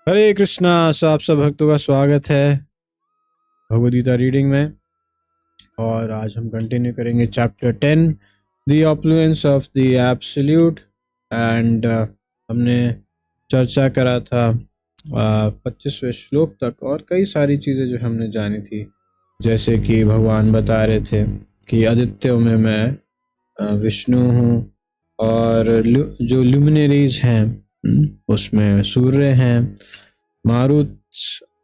हरे कृष्णा। सो आप सब भक्तों का स्वागत है भगवद गीता रीडिंग में। और आज हम कंटिन्यू करेंगे chapter 10 the opulence of the absolute. And हमने चर्चा करा था 25वें श्लोक तक, और कई सारी चीज़ें जो हमने जानी थी, जैसे कि भगवान बता रहे थे कि आदित्यों में मैं विष्णु हूँ, और जो ल्यूमिनरीज हैं उसमें सूर्य हैं, मारुत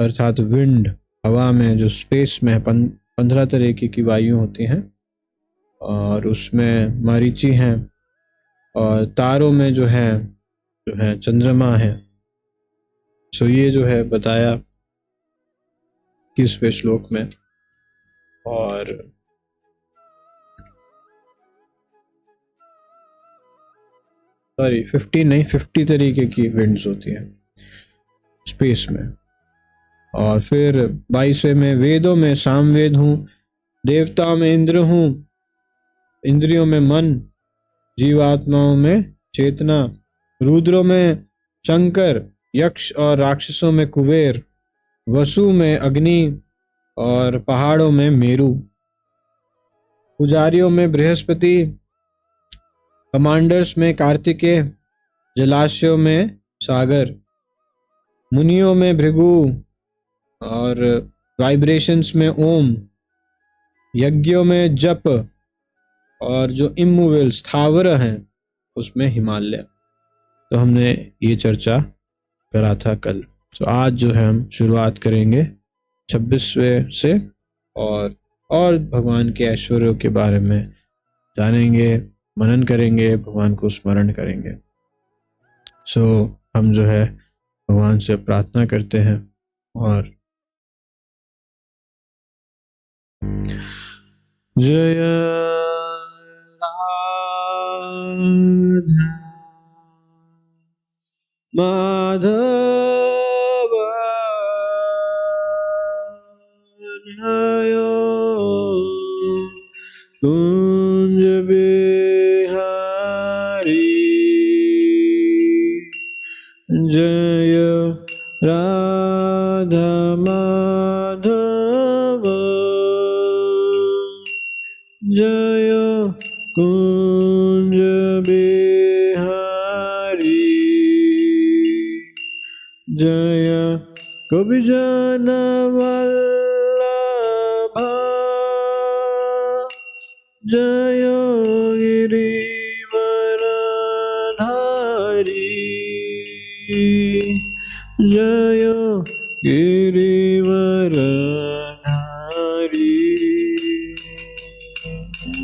अर्थात विंड, हवा में जो स्पेस में 15 तरह की वायु होती हैं, और उसमें मारीची हैं, और तारों में जो है चंद्रमा है। सो ये जो है बताया 21वें श्लोक में। और सॉरी 50 नहीं, 50 तरीके की विंड्स होती हैं स्पेस में। और फिर 22वें में वेदों में सामवेद हूँ, देवताओं में इंद्र हूँ, इंद्रियों में मन, जीवात्माओं में चेतना, रुद्रों में शंकर, यक्ष और राक्षसों में कुबेर, वसु में अग्नि और पहाड़ों में मेरु, पुजारियों में बृहस्पति, कमांडर्स में कार्तिकेय, जलाशयों में सागर, मुनियों में भृगु, और वाइब्रेशंस में ओम, यज्ञों में जप, और जो इमूवेबल स्थावर हैं उसमें हिमालय। तो हमने ये चर्चा करा था कल। तो आज जो है हम शुरुआत करेंगे 26वें से, और भगवान के ऐश्वर्यों के बारे में जानेंगे, मनन करेंगे, भगवान को स्मरण करेंगे। सो हम जो है भगवान से प्रार्थना करते हैं। और जय राधा माधव जय कुंज बिहारी, जय राधा माधव जय कुंज बिहारी, जय कवि जन वल्लभ, जय गिरिवरधारी, जय गिरिवरधारी,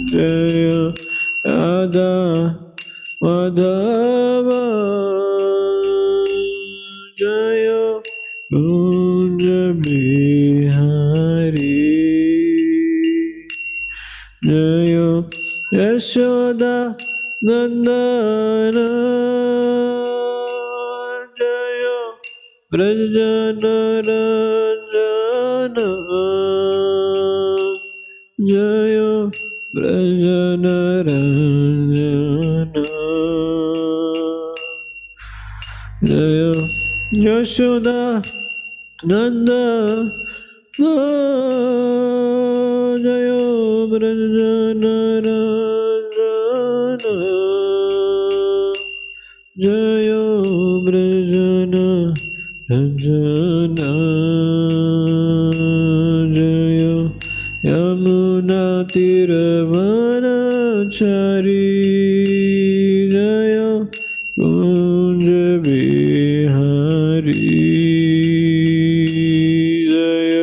जय राधा माधव जय कुंज बिहारी, जय यशोदा नंदन, जय ब्रजजन रंजन, जय ब्रजजन रंजन, जय यशोदा नंदन, जय ब्रजजन रंजन, जय ब्रजजन रंजन, जय यमुना तीरवनचारी, जय कुंज बिहारी, जय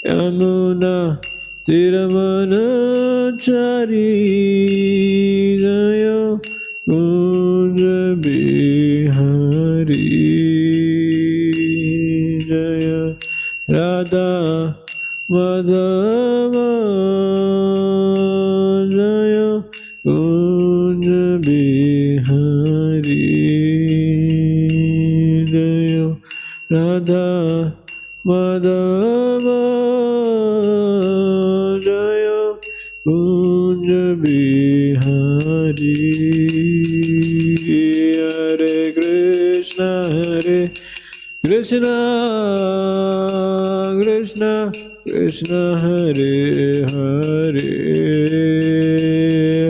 यमुना तीरवनचारी, जय कुंज बिहारी, जय राधा माधव जय कुंज बिहारी, जय राधा माधव जय कुंज बिहारी। हरे Krishna Krishna Krishna Krishna Hare Hare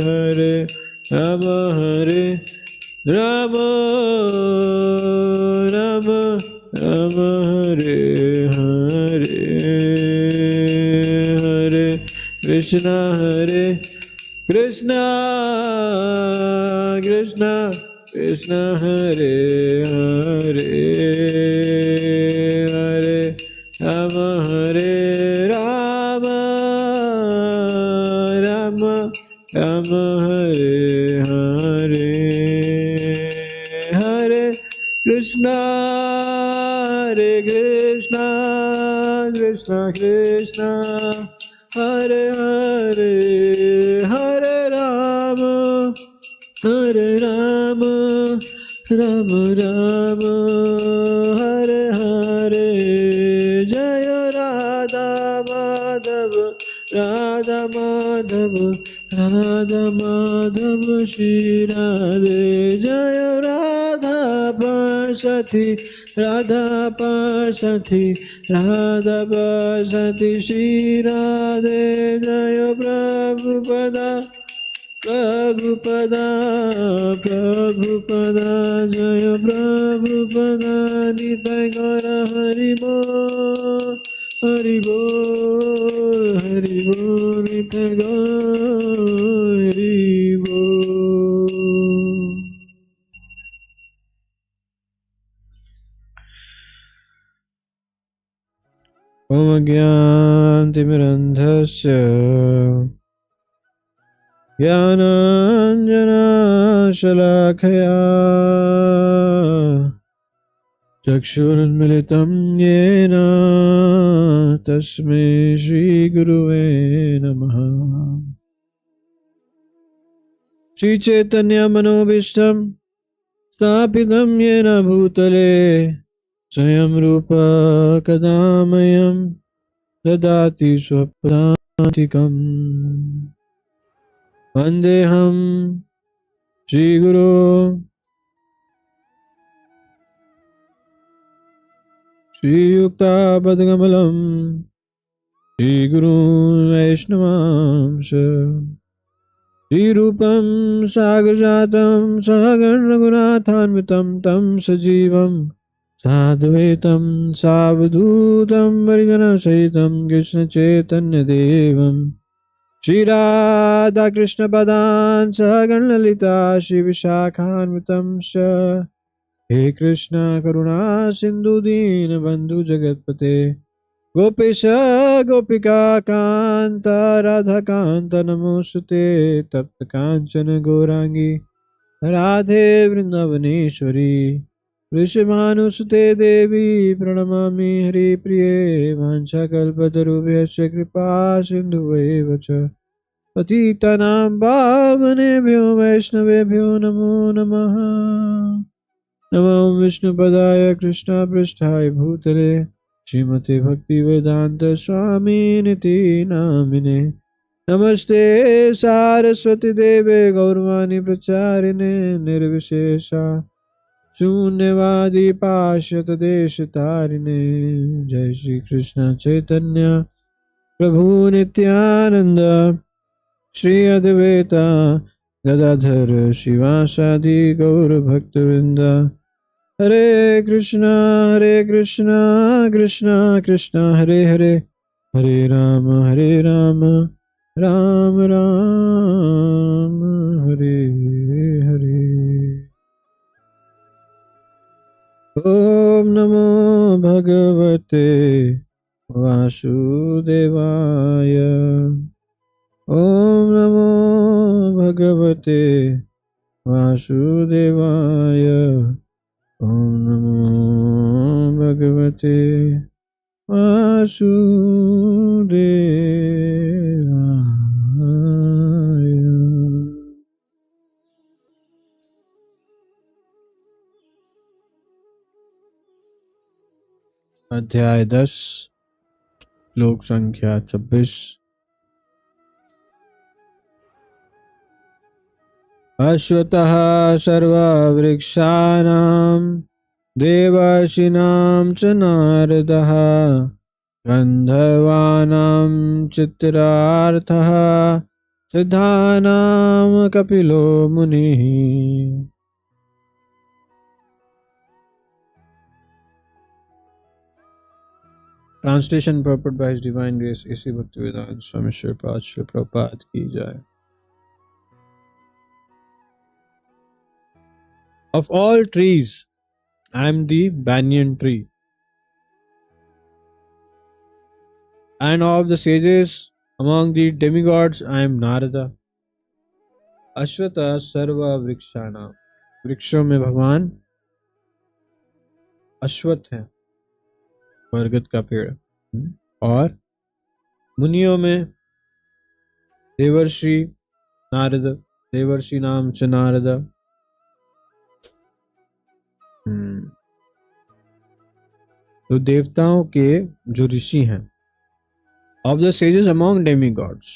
Hare Rama Hare Rama Rama Rama Hare Hare Hare Krishna Hare Krishna Krishna Krishna Hare Hare Hare Rama Hare Rama Rama Rama Hare Hare Hare Krishna Hare Krishna Krishna Krishna Hare Hare Hare Rama Hare Rama Rama Rama Hare Hare Jaya Radha Madhava Radha Madhava Radha Madhava Shri Radhe Jaya Radha Parsati Radha Parsati Radha Parsati Shri Radhe Jaya Prabhupada Prabhupada Prabhupada Jaya Prabhupada Nitai Gaura Hari Bol Hari Bol Hari Bol Nitai Gaura Hari Bol. Om Ajnanatimirandhasya Jnananjana Shalakaya Chakshurunmilitam Yena Tasmai Shri Guruve Namaha. Shri Chaitanya Manobishtam Stapitam Yena Bhutale Swayam Rupa Kadamayam Dadati Swapadantikam. Vandeham Shri Guru Shri Yukta Padgamalam Shri Guru Vaishnavamsha Shri Rupam Sagrajatam Sagarna Gunathanvitam Tam Sajivam Sadhvetam Savadhutam Varijana Sahitam Krishna Chaitanya Devam Shri Radha Krishna Padan Sagan Lalita Shri Vishakhanvitam Sha. He Krishna Karuna Sindhu Deen Bandhu Jagatpate Gopesha Gopika Kanta Radha Kanta Namosute Tapta Kanchana Gaurangi Radhe Vrindavaneshwari Vrishabhanusute Devi Pranamami Hari Priye Vancha Kalpatarubhyasya Kripa Sindhuve Vacha Patitanam Pavanebhyo Vaishnavebhyo Namo Namaha. Namo Vishnu Padaya Krishna Prishthaya Bhutale Srimate Bhakti Vedanta Swami Niti Namine Namaste Saraswati Deve Gaurvani Pracharine Nirvishesha Shunyavadi Pashyata Deshatarine. Jai Shri Krishna Chaitanya Prabhu Nityananda Shri Advaita Gadadhar Shivasadi Gaur Bhaktavinda. Hare Krishna Krishna Krishna Hare Hare Hare Rama Rama Rama Hare Hare. Om Namo Bhagavate Vasudevaya. Om Namo Bhagavate Vasudevaya. Om Namo Bhagavate Vasudevaya. अध्याय 10 श्लोक संख्या 26। अश्वतः सर्ववृक्षाणां देवर्षिणां च नारदः गन्धर्वाणां चित्रार्थः सिद्धानां कपिलो मुनिः। Translation purport by His Divine Grace A.C. Bhaktivedanta Swami Sripad Srila Prabhupada ki jai. Of all trees, I am the banyan tree, and of the sages among the demigods, I am Narada. अश्वतः सर्व वृक्षाणां, वृक्षों में भगवान अश्वत्थ है, बरगद का पेड़, और मुनियों में देवर्षि नारद, देवर्षि नाम च नारद। तो देवताओं के जो ऋषि हैं, of the sages among demigods,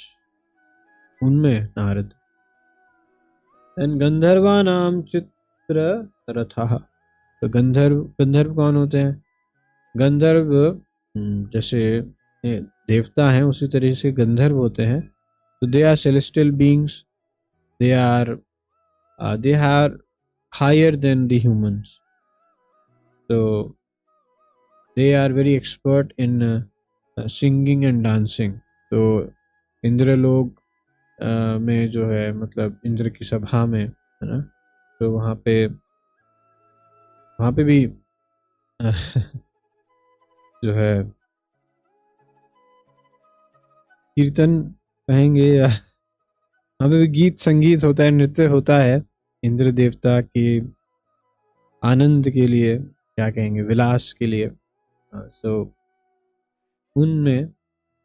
उनमें नारद। एंड गंधर्वा नाम चित्र रथः, तो गंधर्व कौन होते हैं? गंधर्व जैसे देवता हैं उसी तरह से गंधर्व होते हैं। तो they are celestial beings, they are higher than the humans, तो they are very expert in singing and dancing. तो इंद्रलोक में जो है, मतलब इंद्र की सभा में, है ना, तो वहाँ पे भी जो है कीर्तन कहेंगे या वहाँ पे भी गीत संगीत होता है, नृत्य होता है इंद्र देवता के आनंद के लिए, क्या कहेंगे, विलास के लिए। सो उनमें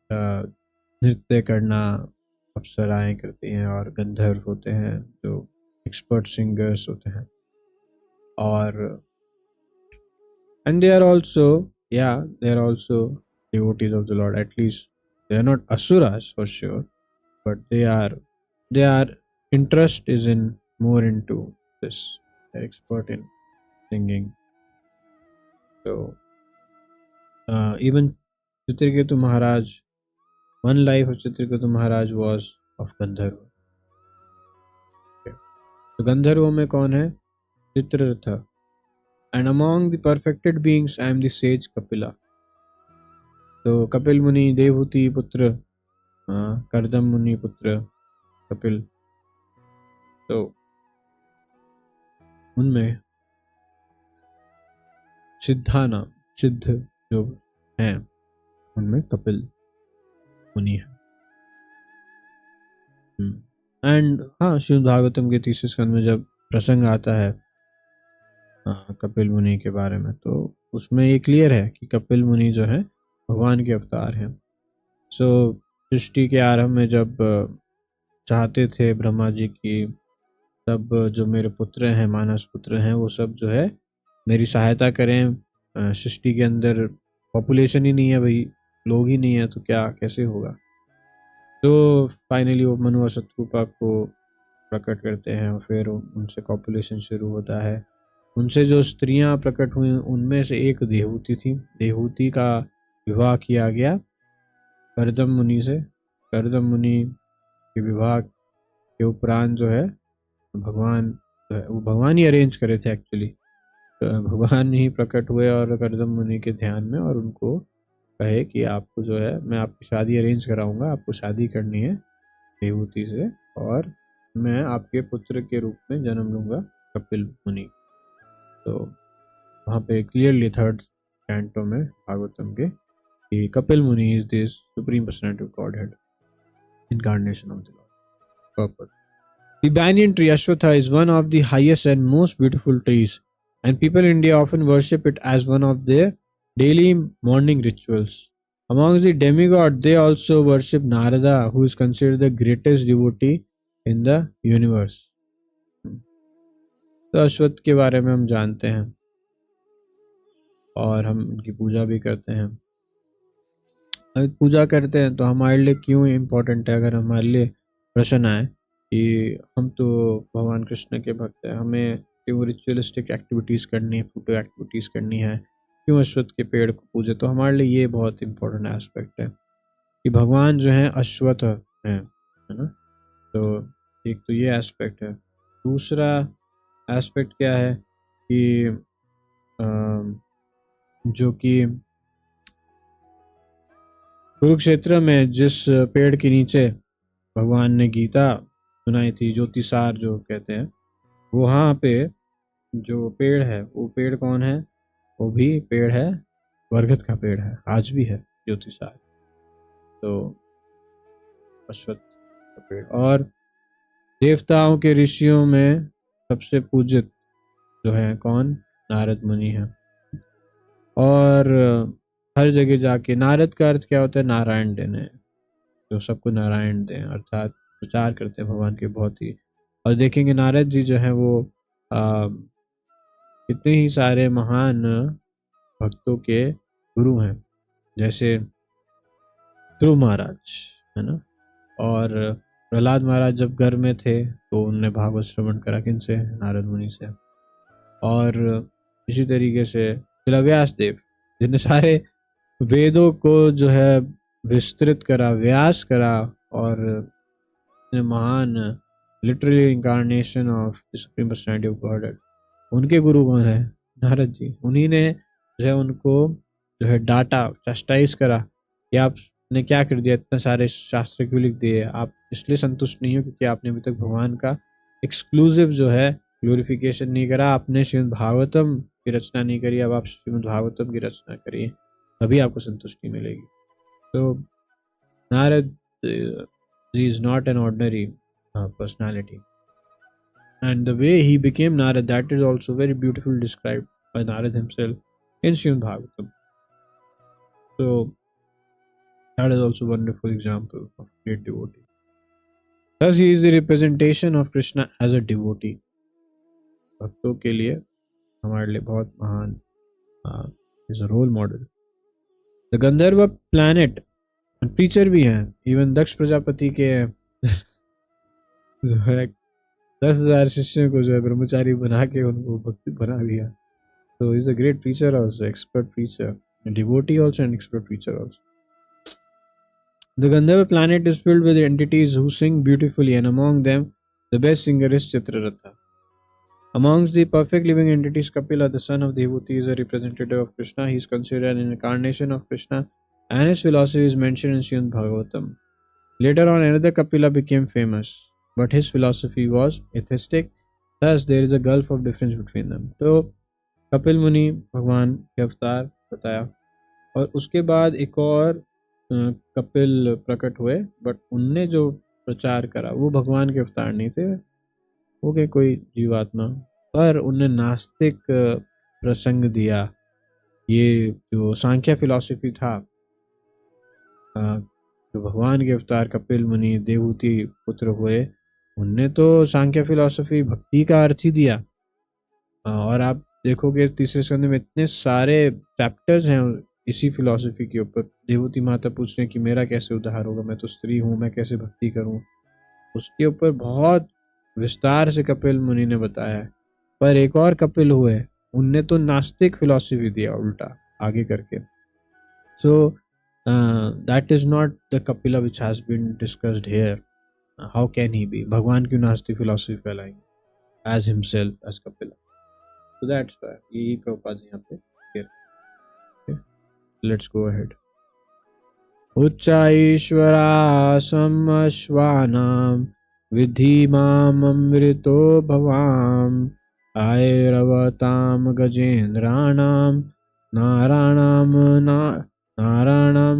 नृत्य करना अप्सराएं करती हैं, और गंधर्व होते हैं जो एक्सपर्ट सिंगर्स होते हैं। और and they are also devotees of the Lord. At least they are not asuras for sure, but their interest is in more into this. They're expert in singing. So even Chitraketu Maharaj, one life of Chitraketu Maharaj was of Gandharva. Okay. तो गंधर्वों में कौन है? Chitraratha. And among the perfected beings, I am the sage Kapila. तो कपिल मुनि देवहूति पुत्र, कर्दम मुनि पुत्र कपिल, तो उनमें सिद्धाना, सिद्ध जो हैं, उनमें कपिल मुनि है। एंड हाँ, श्रीमद् भागवतम के तीसरे स्कंद में जब प्रसंग आता है कपिल मुनि के बारे में, तो उसमें ये क्लियर है कि कपिल मुनि जो है भगवान के अवतार हैं। सो सृष्टि के आरंभ में जब चाहते थे ब्रह्मा जी की, तब जो मेरे पुत्र हैं, मानस पुत्र हैं, वो सब जो है मेरी सहायता करें। सृष्टि के अंदर पॉपुलेशन ही नहीं है भाई, लोग ही नहीं है, तो क्या कैसे होगा। तो फाइनली वो मनु और शतरूपा को प्रकट करते हैं, और फिर उनसे कॉपुलेशन शुरू होता है। उनसे जो स्त्रियां प्रकट हुई, उनमें से एक देवहूति थी। देवहूति का विवाह किया गया कर्दम मुनि से। कर्दम मुनि के विवाह के उपरांत जो है भगवान जो है, वो भगवान ही अरेंज करे थे एक्चुअली। भगवान ही प्रकट हुए और कर्दम मुनि के ध्यान में, और उनको कहे कि आपको जो है, मैं आपकी शादी अरेंज कराऊंगा, आपको शादी करनी है देवहूति से, और मैं आपके पुत्र के रूप में जन्म लूंगा कपिल मुनि। तो वहाँ पे क्लियरली थर्ड कैंटो में भागवतम के कि कपिल मुनि is this supreme personality of godhead, incarnation of the Lord. Purport. The banyan tree Ashwatha is one of the highest and most beautiful trees, and people in India often worship it as one of their daily morning rituals. Among the demigods, they also worship Narada, who is considered the greatest devotee in the universe. तो अश्वत्थ के बारे में हम जानते हैं और हम उनकी पूजा भी करते हैं। पूजा करते हैं तो हमारे लिए क्यों इम्पोर्टेंट है? अगर हमारे लिए प्रश्न आए कि हम तो भगवान कृष्ण के भक्त हैं, हमें क्यों रिचुअलिस्टिक एक्टिविटीज़ करनी है, फोटो एक्टिविटीज़ करनी है, क्यों अश्वत्थ के पेड़ को पूजे। तो हमारे लिए ये बहुत इंपॉर्टेंट एस्पेक्ट है कि भगवान जो है अश्वत्थ हैं, है ना। तो एक तो ये एस्पेक्ट है। दूसरा एस्पेक्ट क्या है कि जो कि कुरुक्षेत्र में जिस पेड़ के नीचे भगवान ने गीता सुनाई थी, ज्योतिषार जो कहते हैं, वहाँ पे जो पेड़ है वो पेड़ कौन है, वो भी पेड़ है, बरगद का पेड़ है, आज भी है ज्योतिषार। तो अश्वत्थ का पेड़। और देवताओं के ऋषियों में सबसे पूजित जो है कौन, नारद मुनि है। और हर जगह जाके, नारद का अर्थ क्या होता है, नारायण देने, जो सबको नारायण दें, अर्थात प्रचार करते हैं भगवान के बहुत ही। और देखेंगे नारद जी जो है वो कितने ही सारे महान भक्तों के गुरु हैं, जैसे ध्रुव महाराज, है ना। और प्रहलाद महाराज जब घर में थे तो उनने भागवत श्रवण करा किनसे, नारद मुनि से। और इसी तरीके से व्यास देव, जिन्हें सारे वेदों को जो है विस्तृत करा, व्यास करा, और महान literally incarnation of the supreme personality of God, उनके गुरु कौन है, नारद जी। उन्हीं ने जो है उनको जो है डांटा, चस्टाइज करा कि आपने क्या कर दिया, इतने सारे शास्त्र क्यों लिख दिए, आप इसलिए संतुष्ट नहीं हो क्योंकि आपने अभी तक भगवान का एक्सक्लूसिव जो है ग्लोरिफिकेशन नहीं करा, आपने श्रीमद् भागवतम की रचना नहीं करी। अब आप श्रीमद् भागवतम की रचना करिए, तभी आपको संतुष्टि मिलेगी। तो Narad ji is not an ordinary personality, and the way he became Narad, that is also very beautifully described by Narad himself in Srimad Bhagavatam. So that is also a wonderful example of great devotee. Thus he is the representation of Krishna as a devotee. भक्तों के लिए हमारे लिए बहुत महान is a role model. The Gandharva planet, preacher भी हैं, even दक्ष प्रजापति के जो है 10,000 शिष्यों को जो है ब्रह्मचारी बना के उनको भक्ति बना दिया। तो is a great preacher also, expert preacher, devotee also and expert preacher also. The Gandharva planet is filled with entities who sing beautifully, and among them the best singer is Chitraratha. Amongst the perfect living entities, Kapila, the son of Devati, is a representative of Krishna. He is considered an incarnation of Krishna, and his philosophy is mentioned in Srimad Bhagavatam. Later on, another Kapila became famous, but his philosophy was atheistic. Thus, there is a gulf of difference between them. तो कपिल मुनि भगवान के अवतार बताया, और उसके बाद एक और कपिल प्रकट हुए, बट उनने जो प्रचार करा वो भगवान के अवतार नहीं थे, वो के कोई जीवात्मा, पर उनने नास्तिक प्रसंग दिया। ये जो सांख्य फिलॉसफी था, जो भगवान के अवतार कपिल मुनि देवहूति पुत्र हुए, उनने तो सांख्य फिलॉसफी भक्ति का अर्थ ही दिया। और आप देखोगे तीसरे स्कंद में इतने सारे चैप्टर्स हैं इसी फिलॉसफी के ऊपर। देवहूति माता पूछ रहे हैं कि मेरा कैसे उद्धार होगा, मैं तो स्त्री हूँ, मैं कैसे भक्ति करूँ, उसके ऊपर बहुत विस्तार से कपिल मुनि ने बताया है। पर एक और कपिल हुए, उनने तो नास्तिक फिलॉसफी दिया उल्टा आगे करके। So that is not the Kapila which has been discussed here. How can he be, भगवान क्यों नास्तिक फिलॉसफी फैलाएंगे as himself as Kapila. So that's why यही प्रभुपाद यहाँ पे। Let's go ahead. उच्चैश्वरा समश्वानां विधि मामृतो भवाम, आयरवताम गजेन्द्राणां नाराणां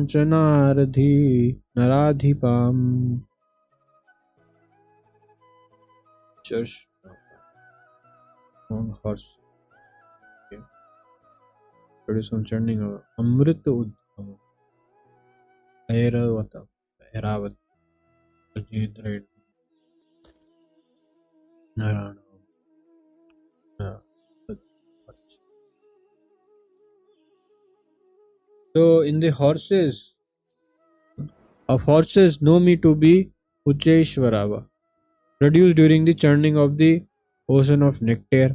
च नराधिपाम्। Just on horse. Okay. There is some churning of Amrit Uddham. Airavata. Airavat. Gajendra. Narayana. So in the horses, of horses know me to be Ucheshwarava, produced during the churning of the ocean of nectar,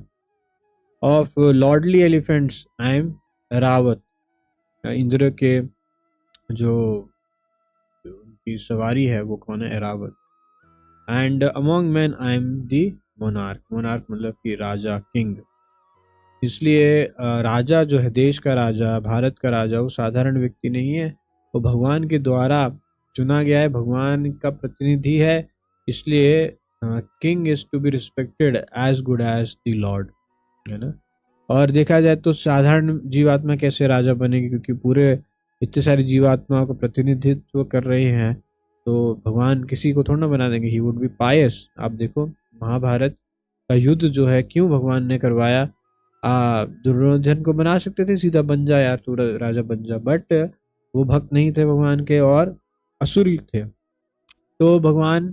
of lordly elephants I am Airavat. Indra के जो उनकी सवारी है वो कौन है? Airavat. And among men I am the monarch. Monarch मतलब कि राजा, किंग। इसलिए राजा जो है, देश का राजा, भारत का राजा, वो साधारण व्यक्ति नहीं है, वो भगवान के द्वारा चुना गया है, भगवान का प्रतिनिधि है। इसलिए king is to be respected as good as the lord, है ना। और देखा जाए तो साधारण जीवात्मा कैसे राजा बनेगी, क्योंकि पूरे इतने सारी जीवात्माओं का प्रतिनिधित्व कर रहे हैं, तो भगवान किसी को थोड़ा ना बना देंगे। ही वुड बी पायस। आप देखो महाभारत का युद्ध जो है क्यों भगवान ने करवाया। दुर्योधन को बना सकते थे, सीधा बन जा यार, तू राजा बन जा, बट वो भक्त नहीं थे भगवान के और असुरी थे। तो भगवान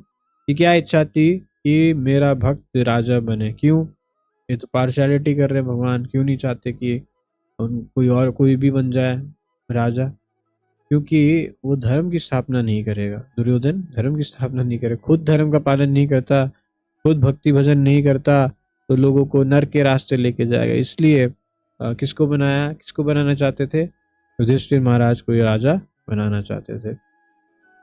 की क्या इच्छा थी कि मेरा भक्त राजा बने। क्यों? ये तो पार्शियलिटी कर रहे हैं भगवान। क्यों नहीं चाहते कि कोई और कोई भी बन जाए राजा? क्योंकि वो धर्म की स्थापना नहीं करेगा। दुर्योधन धर्म की स्थापना नहीं करेगा, खुद धर्म का पालन नहीं करता, खुद भक्ति भजन नहीं करता, तो लोगों को नरक के रास्ते लेके जाएगा। इसलिए किसको बनाया, किसको बनाना चाहते थे? युधिष्ठिर महाराज को ये राजा बनाना चाहते थे।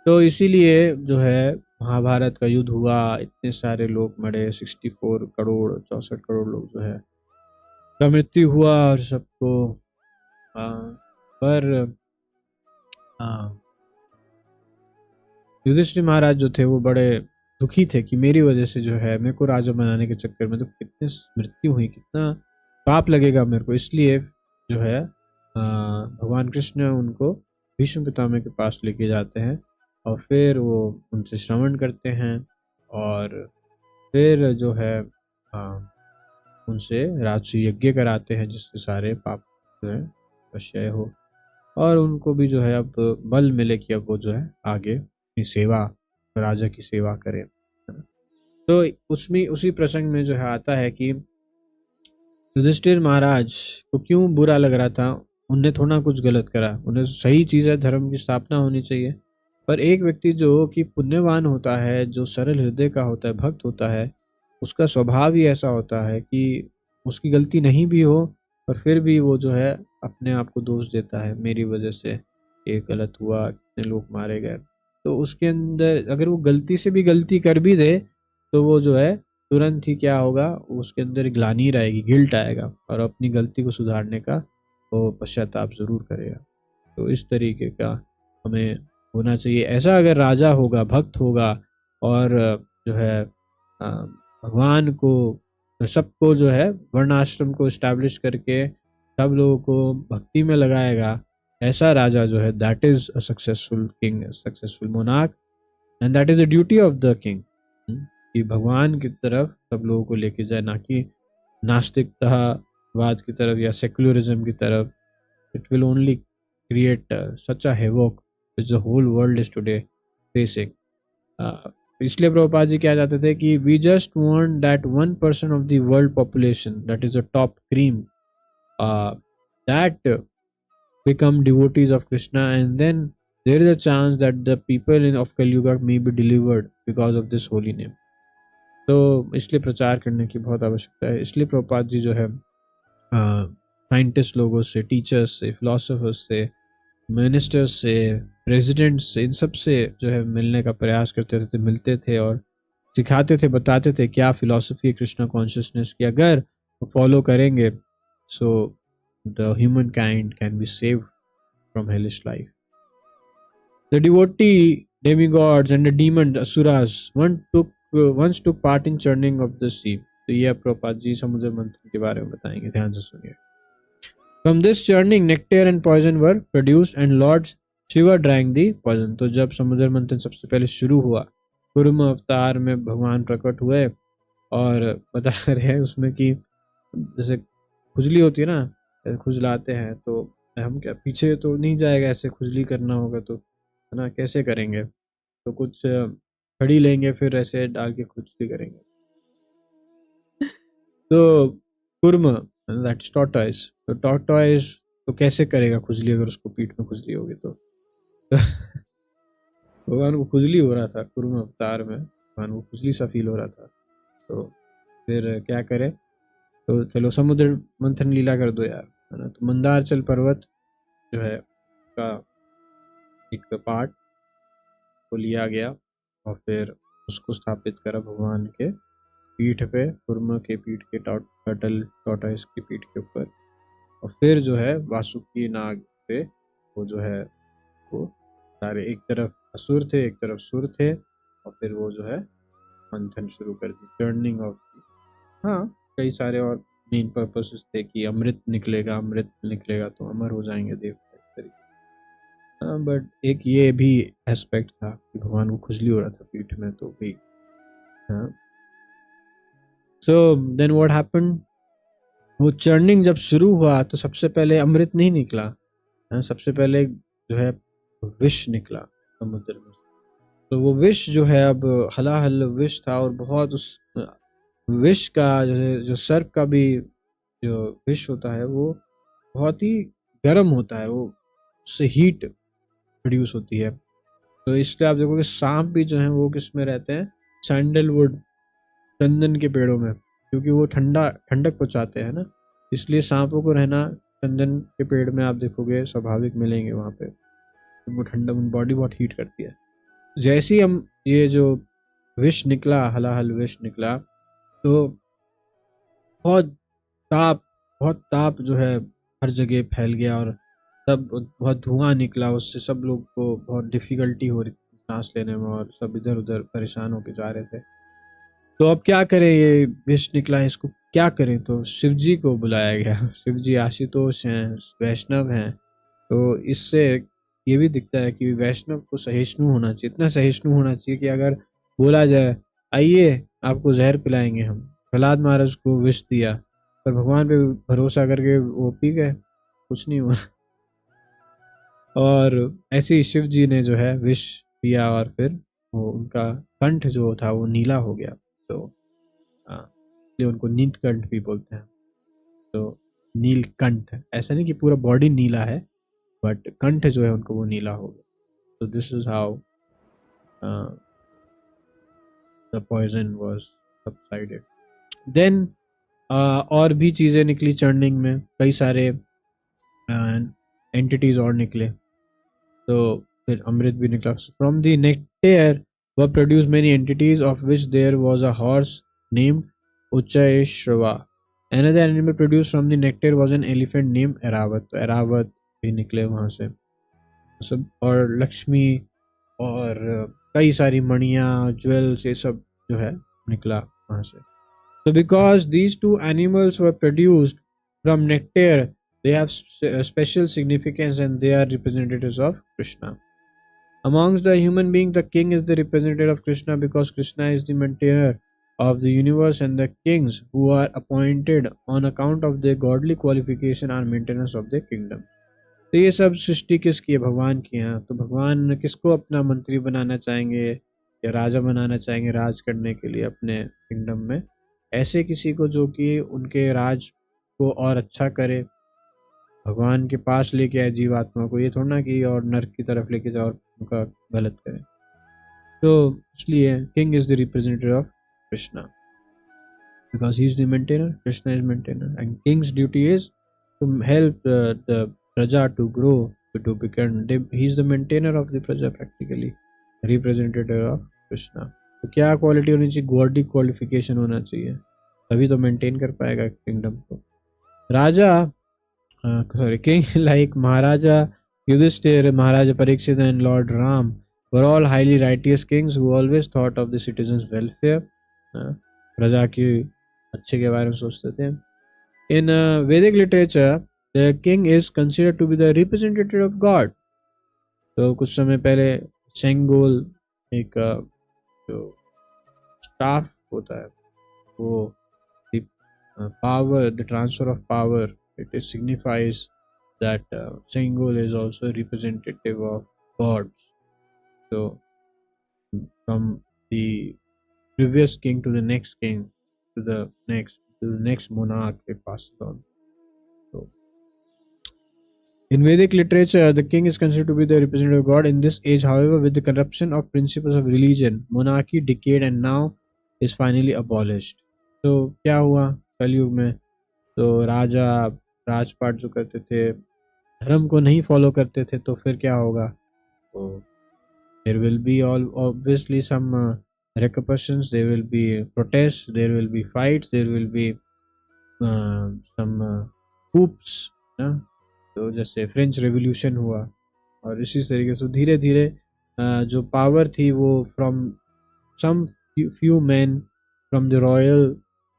तो इसीलिए जो है महाभारत का युद्ध हुआ, इतने सारे लोग मरे, 64 करोड़ 64 करोड़ लोग जो है का मृत्यु हुआ। और सबको पर युधिष्ठिर महाराज जो थे वो बड़े दुखी थे कि मेरी वजह से जो है, मेरे को राजा बनाने के चक्कर में तो कितने मृत्यु हुई, कितना पाप लगेगा मेरे को। इसलिए जो है भगवान कृष्ण उनको भीष्म पितामह के पास लेके जाते हैं और फिर वो उनसे श्रवण करते हैं और फिर जो है उनसे राजसूय यज्ञ कराते हैं जिससे सारे पाप जो है क्षय हो और उनको भी जो है अब बल मिले कि अब वो जो है आगे अपनी सेवा, राजा की सेवा करें। तो उसमें उसी प्रसंग में जो है आता है कि युधिष्ठिर महाराज को क्यों बुरा लग रहा था। उनने थोड़ा कुछ गलत करा, उन्हें सही चीज़ है, धर्म की स्थापना होनी चाहिए। पर एक व्यक्ति जो कि पुण्यवान होता है, जो सरल हृदय का होता है, भक्त होता है, उसका स्वभाव ही ऐसा होता है कि उसकी गलती नहीं भी हो पर फिर भी वो जो है अपने आप को दोष देता है, मेरी वजह से ये गलत हुआ, कितने लोग मारे गए। तो उसके अंदर अगर वो गलती से भी गलती कर भी दे तो वो जो है तुरंत ही क्या होगा, उसके अंदर ग्लानि रहेगी, गिल्ट आएगा और अपनी गलती को सुधारने का वो पश्चाताप जरूर करेगा। तो इस तरीके का हमें होना चाहिए। ऐसा अगर राजा होगा, भक्त होगा और जो है भगवान को, सबको जो है वर्णाश्रम को इस्टेब्लिश करके सब लोगों को भक्ति में लगाएगा, ऐसा राजा जो है that is a successful king, successful monarch, and that is the duty of the king कि भगवान की तरफ सब लोगों को लेके जाए, ना कि नास्तिकतावाद की तरफ या सेक्युलरिज्म की तरफ। It will only create such a havoc which the whole world is today facing. इसलिए प्रभुपाद जी क्या चाहते थे कि we just want that 1% of the world population, that is the top cream, that become devotees of Krishna, and then there is a chance that the people of Kali Yuga may be delivered because of this holy name. तो इसलिए प्रचार करने की बहुत आवश्यकता है। इसलिए प्रभुपाद जी जो है साइंटिस्ट लोगों से, टीचर्स से, फिलोसोफर्स से, मिनिस्टर्स से, प्रेसिडेंट्स से, इन सब से जो है मिलने का प्रयास करते रहते, मिलते थे और सिखाते थे, बताते थे क्या फिलॉसफी है कृष्णा कॉन्शियसनेस की। अगर फॉलो करेंगे so the human kind can be saved from hellish life. The devotee demigods and the demon asuras once took part in churning of the sea. तो ये प्रभुपाद जी समुद्र मंथन के बारे में बताएंगे, ध्यान से सुनिए। From this churning, nectar and poison were produced, and Lord Shiva drank the poison. तो जब समुद्र मंथन सबसे पहले शुरू हुआ, कुर्म अवतार में भगवान प्रकट हुए और बता रहे हैं उसमें कि जैसे खुजली होती है ना, खुजलाते हैं तो हम क्या पीछे तो नहीं जाएगा, ऐसे खुजली करना होगा तो है ना, कैसे करेंगे? तो कुछ खड़ी लेंगे फिर ऐसे डाल के खुजली करेंगे। तो कुर्म दैट्स टॉर्टॉइस, तो टॉर्टॉइस तो कैसे करेगा खुजली अगर उसको पीठ में खुजली होगी तो भगवान को खुजली हो रहा था कुर्म अवतार में, भगवान को खुजली सा फील हो रहा था। तो फिर क्या करे, तो चलो समुद्र मंथन लीला कर दो यार, है ना। तो मंदारचल पर्वत जो है का एक पार्ट को लिया गया और फिर उसको स्थापित करा भगवान के पीठ पे, कुर्मा के पीठ के, टॉर्टोइस की पीठ के ऊपर। और फिर जो है वासुकी नाग पे वो जो है वो सारे, एक तरफ असुर थे एक तरफ सुर थे, और फिर वो जो है मंथन शुरू कर दी, टर्निंग ऑफ। हाँ, कई सारे और मेन पर्पसेस थे कि अमृत निकलेगा तो अमर हो जाएंगे देवता, इस तरीके। हाँ, बट एक ये भी एस्पेक्ट था कि भगवान को खुजली हो रहा था पीठ में, तो भी। हाँ, सो देन व्हाट हैपेंड, वो चर्निंग जब शुरू हुआ तो सबसे पहले अमृत नहीं निकला। हाँ, सबसे पहले जो है विष निकला समुद्र में। तो वो विष जो है अब हलाहल विष था, और बहुत उस विष का जो सर्प का भी जो विष होता है वो बहुत ही गर्म होता है, वो उससे हीट प्रोड्यूस होती है। तो इसलिए आप देखोगे सांप भी जो है वो किस में रहते हैं, सैंडलवुड, चंदन के पेड़ों में, क्योंकि वो ठंडक पहुंचाते हैं ना। इसलिए सांपों को रहना चंदन के पेड़ में आप देखोगे स्वाभाविक मिलेंगे वहाँ पे। तो वो ठंडा, बॉडी बहुत हीट करती है। जैसे ही हम ये जो विष निकला, हलाहल विष निकला, तो बहुत ताप जो है हर जगह फैल गया, और सब बहुत धुआं निकला, उससे सब लोग को बहुत डिफिकल्टी हो रही थी सांस लेने में, और सब इधर उधर परेशान होके जा रहे थे। तो अब क्या करें, ये विष निकला है, इसको क्या करें। तो शिव जी को बुलाया गया। शिव जी आशुतोष हैं, वैष्णव हैं, तो इससे ये भी दिखता है कि वैष्णव को सहिष्णु होना चाहिए, इतना सहिष्णु होना चाहिए कि अगर बोला जाए आइए आपको जहर पिलाएंगे हम। प्रहलाद महाराज को विष दिया, पर भगवान पे भरोसा करके वो पी गए, कुछ नहीं हुआ। और ऐसे ही शिव जी ने जो है विष पिया, और फिर वो उनका कंठ जो था वो नीला हो गया। तो इसलिए उनको नीलकंठ भी बोलते हैं। तो नीलकंठ, ऐसा नहीं कि पूरा बॉडी नीला है, बट कंठ जो है उनको वो नीला हो गया। तो this is how the poison was subsided. Then और भी चीजें निकली चर्निंग में, कई सारे एंटिटीज और निकले, तो फिर अमृत भी निकला। From the nectar were produced many entities of which there was a horse named Uchchaihshrava. Another animal produced from the nectar was an elephant named Airavat. तो एरावत भी निकले वहां से सब, और लक्ष्मी और कई सारी मणियाँ, ज्वेल्स, ये सब जो है निकला वहां से। So because these two animals were produced from nectar, they have special significance and they are representatives of Krishna. Amongst the human beings, the king is the representative of Krishna because Krishna is the maintainer of the universe, and the kings who are appointed on account of their godly qualification are maintainers of the kingdom. तो ये सब सृष्टि किसकी है, भगवान की है। तो भगवान किसको अपना मंत्री बनाना चाहेंगे या राजा बनाना चाहेंगे राज करने के लिए अपने किंगडम में, ऐसे किसी को जो कि उनके राज को और अच्छा करे, भगवान के पास लेके आए जीवात्मा को, ये थोड़ा ना कि और नर्क की तरफ लेके जाओ और उनका गलत करे। तो इसलिए king is the representative of Krishna because he is the maintainer, Krishna is maintainer, and king's duty is to help the praja to grow, to become, he is the maintainer of the praja, practically representative of Krishna. तो क्या quality होनी चाहिए, gaudy qualification होना चाहिए, तभी तो maintain कर पाएगा किंगडम को। राजा king like Maharaja Yudhishthira, Maharaja Parikshit and Lord Ram were all highly righteous kings who always thought of the citizens' welfare. प्रजा की अच्छे के बारे में सोचते थे। In Vedic literature, the king is considered to be the representative of God. तो कुछ समय पहले सेंगोल एक जो स्टाफ होता है वो power, the transfer of power, it signifies that Sengol is also a representative of gods. So from the previous king to the next king to the next monarch, it passes on. So in Vedic literature, the king is considered to be the representative of God. In this age, however, with the corruption of principles of religion, monarchy decayed and now is finally abolished. तो क्या हुआ कलयुग में, तो राजा राजपाट जो करते थे धर्म को नहीं फॉलो करते थे तो फिर क्या होगा? तो there will be all obviously some repercussions, there will be protests, there will be fights, there will be some coups ना। तो जैसे फ्रेंच रेवोल्यूशन हुआ और इसी तरीके से धीरे धीरे जो पावर थी वो from some few men from the royal,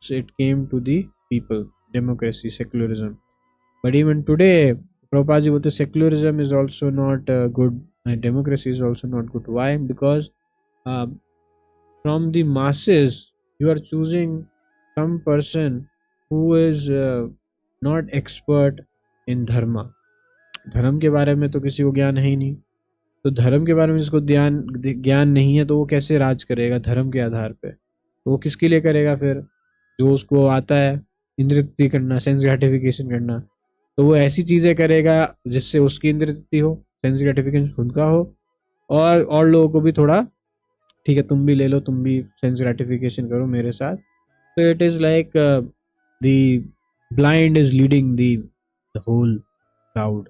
so it came to the people, democracy, secularism. But even today, Prabhupada ji बोलते secularism is also not good, and democracy is also not good. Why? Because uh, from the masses, you are choosing some person who is not expert in dharma. धर्म के बारे में तो किसी को ज्ञान है ही नहीं, तो धर्म के बारे में जिसको ज्ञान नहीं है तो वो कैसे राज करेगा धर्म के आधार पे? तो वो किसके लिए करेगा फिर? जो उसको आता है इंद्रिय तृप्ति करना, सेंस ग्रेटिफिकेशन करना, तो वो ऐसी चीजें करेगा जिससे उसकी इंद्रिय तृप्ति हो, सेंस ग्रेटिफिकेशन खुद का हो, और लोगों को भी थोड़ा ठीक है तुम भी ले लो, तुम भी सेंस ग्रेटिफिकेशन करो मेरे साथ। तो it is like the blind is leading the whole crowd.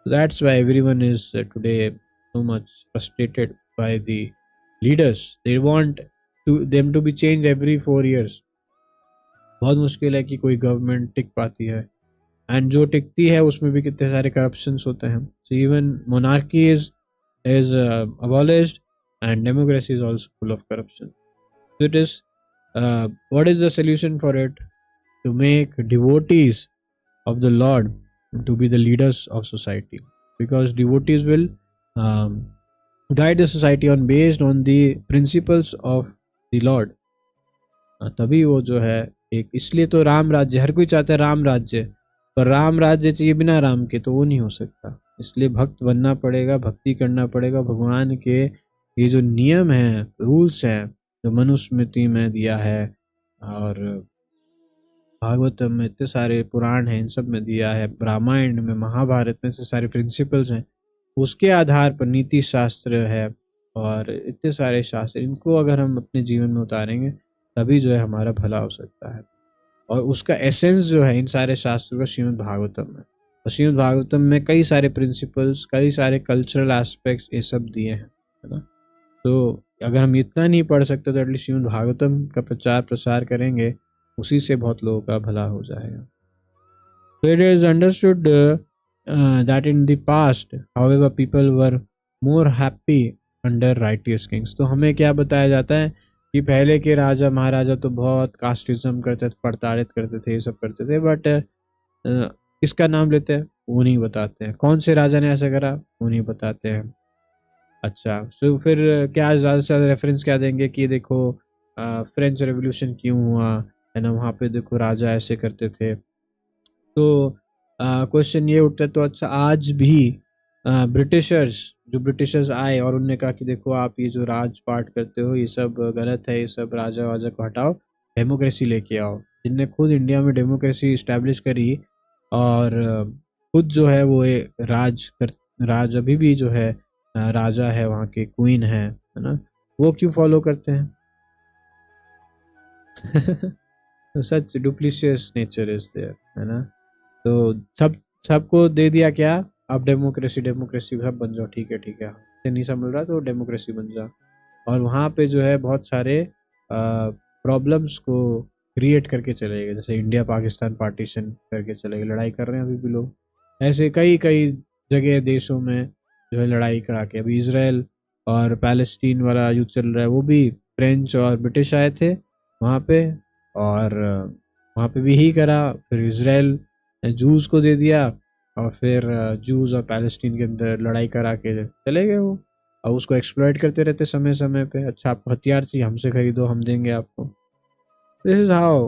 That's why everyone is today so much frustrated by the leaders. They want them to be changed every 4 years. बहुत मुश्किल है कि कोई government टिक पाती है, एंड जो टिकती है उसमें भी कितने सारे करप्शंस होते हैं. So even monarchy is abolished and democracy is also full of corruption. So it is what is the solution for it? To make devotees of the Lord to be the leaders of society, because devotees will guide the society on based on the principles of the Lord. तभी वो जो है एक, इसलिए तो राम राज्य हर कोई चाहता है, राम राज्य, पर राम राज्य चाहिए बिना राम के तो वो नहीं हो सकता. इसलिए भक्त बनना पड़ेगा, भक्ति करना पड़ेगा, भगवान के ये जो नियम हैं, रूल्स हैं जो मनुस्मृति में दिया है और भागवतम में इतने सारे पुराण हैं, इन सब में दिया है, रामायण में, महाभारत में से सारे प्रिंसिपल्स हैं, उसके आधार पर नीति शास्त्र है और इतने सारे शास्त्र, इनको अगर हम अपने जीवन में उतारेंगे तभी जो है हमारा भला हो सकता है. और उसका एसेंस जो है इन सारे शास्त्रों का श्रीमद् भागवतम है, और श्रीमद् भागवतम में कई सारे प्रिंसिपल्स, कई सारे कल्चरल एस्पेक्ट्स ये सब दिए हैं, है ना. तो अगर हम इतना नहीं पढ़ सकते तो एटलीस्ट श्रीमद् भागवतम का प्रचार प्रसार करेंगे, उसी से बहुत लोगों का भला हो जाएगा. So it is understood that in the past, however, people were more happy under righteous kings. तो हमें क्या बताया जाता है कि पहले के राजा महाराजा तो बहुत कास्टिज्म करते थे, प्रताड़ित करते थे, ये सब करते थे, बट किसका नाम लेते हैं वो नहीं बताते हैं. कौन से राजा ने ऐसा करा वो नहीं बताते हैं. अच्छा, तो फिर क्या ज़्यादा से ज़्यादा रेफरेंस क्या देंगे कि देखो फ्रेंच रेवोल्यूशन क्यों हुआ है ना, वहाँ पे देखो राजा ऐसे करते थे. तो क्वेश्चन ये उठता है, तो अच्छा आज भी ब्रिटिशर्स आए और उन्होंने कहा कि देखो आप ये जो राजपाट करते हो ये सब गलत है, ये सब राजा वाजा को हटाओ, डेमोक्रेसी लेके आओ. जिनने खुद इंडिया में डेमोक्रेसी इस्टेब्लिश करी और खुद जो है वो राज अभी भी जो है राजा है, वहाँ के क्वीन है ना, वो क्यों फॉलो करते हैं? सच डुप्लीशियस नेचर इज देयर, है ना. तो सबको दे दिया क्या, आप डेमोक्रेसी सब बन जाओ, ठीक है, नहीं समझ रहा तो डेमोक्रेसी बन जाओ. और वहाँ पे जो है बहुत सारे प्रॉब्लम्स को क्रिएट करके चले गए, जैसे इंडिया पाकिस्तान पार्टीशन करके चले गए, लड़ाई कर रहे हैं अभी भी लोग. ऐसे कई जगह देशों में जो है लड़ाई करा के, अभी इसराइल और पैलेस्टीन वाला युद्ध चल रहा है, वो भी फ्रेंच और ब्रिटिश आए थे वहाँ पे, और वहाँ पे भी यही करा. फिर इसराइल जूस को दे दिया और फिर जूस और पैलेस्टीन के अंदर लड़ाई करा के चले गए वो, और उसको एक्सप्लॉइट करते रहते समय समय पे. अच्छा आपको हथियार चाहिए, हमसे खरीदो, हम देंगे आपको. This is how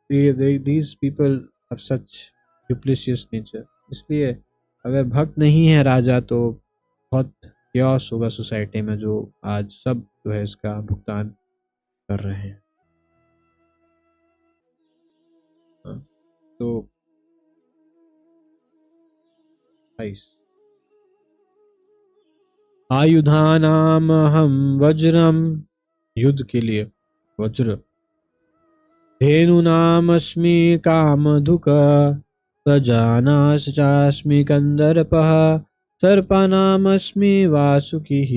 these people have such duplicitous nature. इसलिए अगर भक्त नहीं है राजा तो बहुत क्योस होगा सोसाइटी में, जो आज सब जो है इसका भुगतान कर रहे हैं. तो आयुधानाम हम वज्रम, युद्ध के लिए वज्र, धेनूनामस्मि कामधुक प्रजानाश्च चास्मि कंदर्पः सर्पानामस्मि वासुकिः।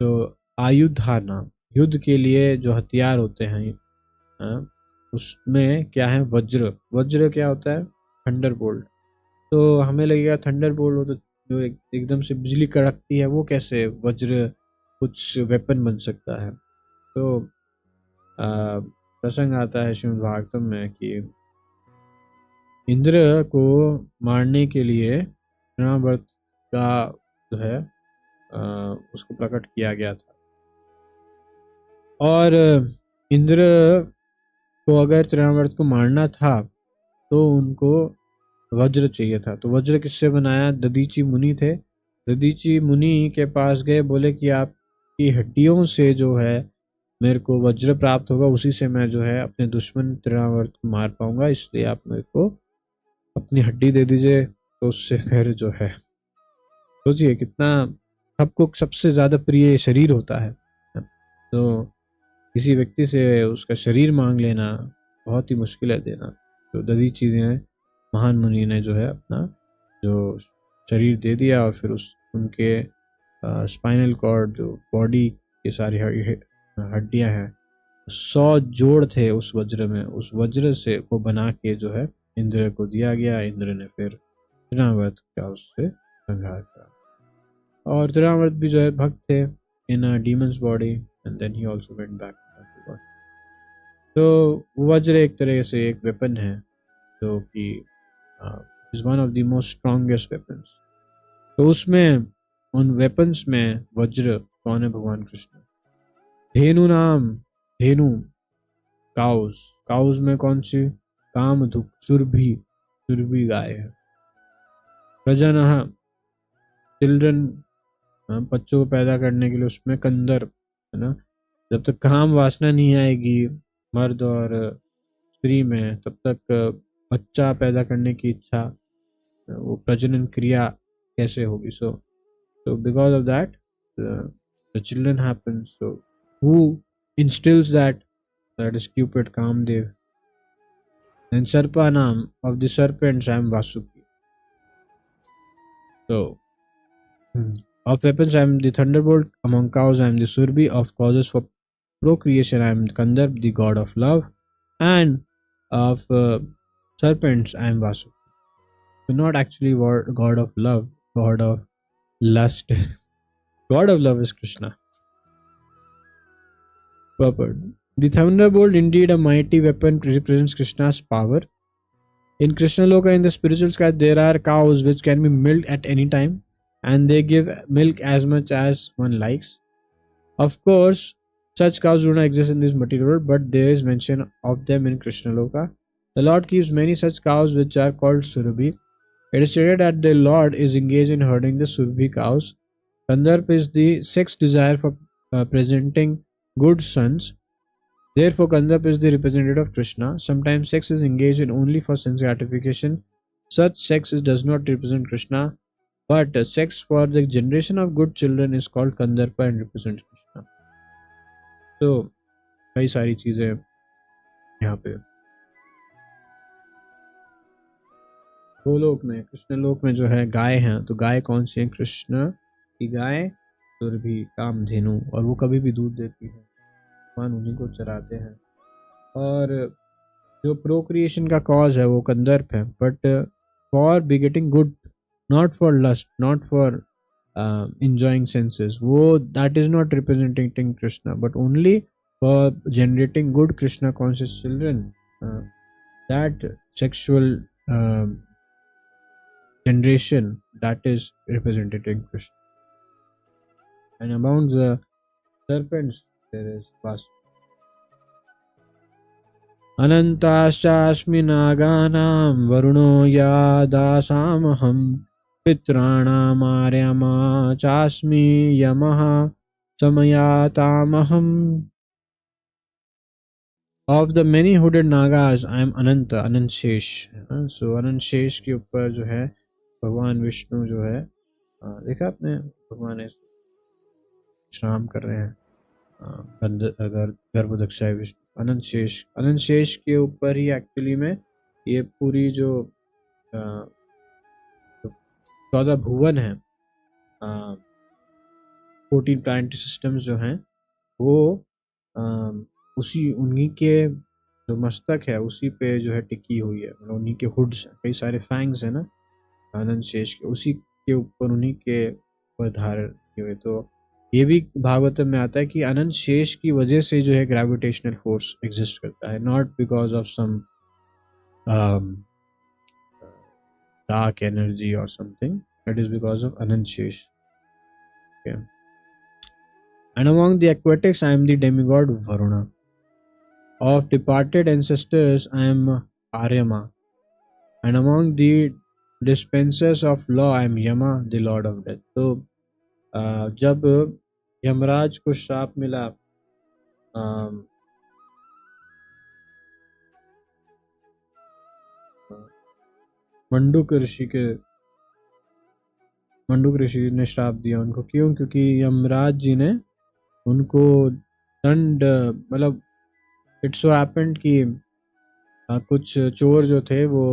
तो आयुधाना, युद्ध के लिए जो हथियार होते हैं, उसमें क्या है, वज्र। वज्र क्या होता है, थंडर बोल्ट। तो हमें लगेगा थंडर बोल्ट हो तो जो एकदम से बिजली कड़कती है, वो कैसे वज्र कुछ वेपन बन सकता है। तो प्रसंग आता है श्रीमद् भागवतम में कि इंद्र को मारने के लिए तृणावर्त का जो है उसको प्रकट किया गया था। और इंद्र को अगर तृणावर्त को मारना था तो उनको वज्र चाहिए था। तो वज्र किससे बनाया, दधीचि मुनि थे। दधीचि मुनि के पास गए, बोले कि आपकी हड्डियों से जो है मेरे को वज्र प्राप्त होगा, उसी से मैं जो है अपने दुश्मन तृणावर्त को मार पाऊंगा, इसलिए आप मेरे को अपनी हड्डी दे दीजिए। तो उससे फिर जो है, सोचिए कितना सबको सबसे ज्यादा प्रिय शरीर होता है, तो किसी व्यक्ति से उसका शरीर मांग लेना बहुत ही मुश्किल है देना। तो दधीचि ने, महान मुनि ने जो है अपना जो शरीर दे दिया, और फिर उनके स्पाइनल कॉर्ड, जो बॉडी के सारी हड्डियां हैं, 100 जोड़ थे उस वज्र में। उस वज्र से को बना के जो है इंद्र को दिया गया। इंद्र ने फिर तृणावर्त का उससे संहार किया। और तृणावर्त भी जो है भक्त थे in a demon's body, and then he also went back to God. तो वज्र एक तरह से एक वेपन है जो कि is one of the most strongest weapons. तो उसमें, उन वेपन्स में वज्र कौन है, भगवान कृष्ण। धेनु नाम, धेनु काउस, काउस में कौन सी, कामधुक, सुरभि, सुरभि गाय है। प्रजनः, चिल्ड्रन, बच्चों को पैदा करने के लिए, उसमें कंदर है ना। जब तक काम वासना नहीं आएगी मर्द और स्त्री में, तब तक बच्चा पैदा करने की इच्छा, वो प्रजनन क्रिया कैसे होगी। So because of that, the children happen. So who instills that? That is Cupid, Kamdev. And Sarpanam, of the serpents, I am Vasuki. So of weapons, I am the thunderbolt. Among cows, I am the Surbi. Of causes for procreation, I am Kandarp, the god of love. And of serpents, I am Vasuki. So not actually god of love, god of lust. God of love is Krishna. Purport. The thunderbolt, indeed a mighty weapon, represents Krishna's power. In Krishna Loka, in the spiritual sky, there are cows which can be milked at any time, and they give milk as much as one likes. Of course, such cows do not exist in this material world, but there is mention of them in Krishna Loka. The Lord keeps many such cows which are called Surabhi. It is stated that the Lord is engaged in herding the Surabhi cows. Kandarp is the sex desire for presenting good sons. Therefore, Kandarp is the representative of Krishna. Sometimes sex is engaged in only for sense gratification. Such sex does not represent Krishna, but sex for the generation of good children is called Kandarpa and represents Krishna. So, कई सारी चीजें यहाँ पे गोलोक में, कृष्ण लोक में जो है गाय हैं, तो गाय कौन सी है, कृष्ण की गाय सुरभि, कामधेनु, और वो कभी भी दूध देती है, भगवान उन्हीं को चराते हैं। और जो प्रोक्रिएशन का कॉज है वो कंदर्प है, but for begetting good, not for lust, not for enjoying senses, वो that is not representing Krishna, but only for generating good Krishna conscious children. That sexual generation, that is representing Krishna. And among the serpents there is Vasu. अनन्ताश्चास्मि नागानां वरुणो यादासामहं पित्राणामार्यमा चास्मि यमः समयातामहम्. Of the many hooded nagas, I am Ananta, अनंत शेष. So अनंत शेष के ऊपर जो है भगवान विष्णु जो है, देखा आपने, भगवान विश्राम कर रहे हैं, अगर गर्भोदक्षाय विष्णु अनंत शेष के ऊपर ही एक्चुअली में ये पूरी जो 14 भुवन है, 14 प्लानिटरी सिस्टम्स जो हैं वो उसी उन्हीं के जो मस्तक है उसी पे जो है टिकी हुई है, मतलब उन्हीं के हुड्स हैं, कई सारे फैंग्स है ना अनंत शेष के, उसी के ऊपर उन्हीं के ऊपर धारण किए हुए। तो ये भी भागवतम में आता है कि अनंत शेष की वजह से जो है ग्रेविटेशनल फोर्स एग्जिस्ट करता है, not because of some dark energy और something, it is because of Ananta Shesha. And among the aquatics I am the demigod Varuna. Of departed ancestors I am Aryama. And among the dispensers of law I am Yama, the lord of death. तो जब यमराज को श्राप मिला मंडूक ऋषि ने श्राप दिया उनको, क्यों? क्योंकि यमराज जी ने उनको दंड, मतलब इट सो हैपेंड कि कुछ चोर जो थे वो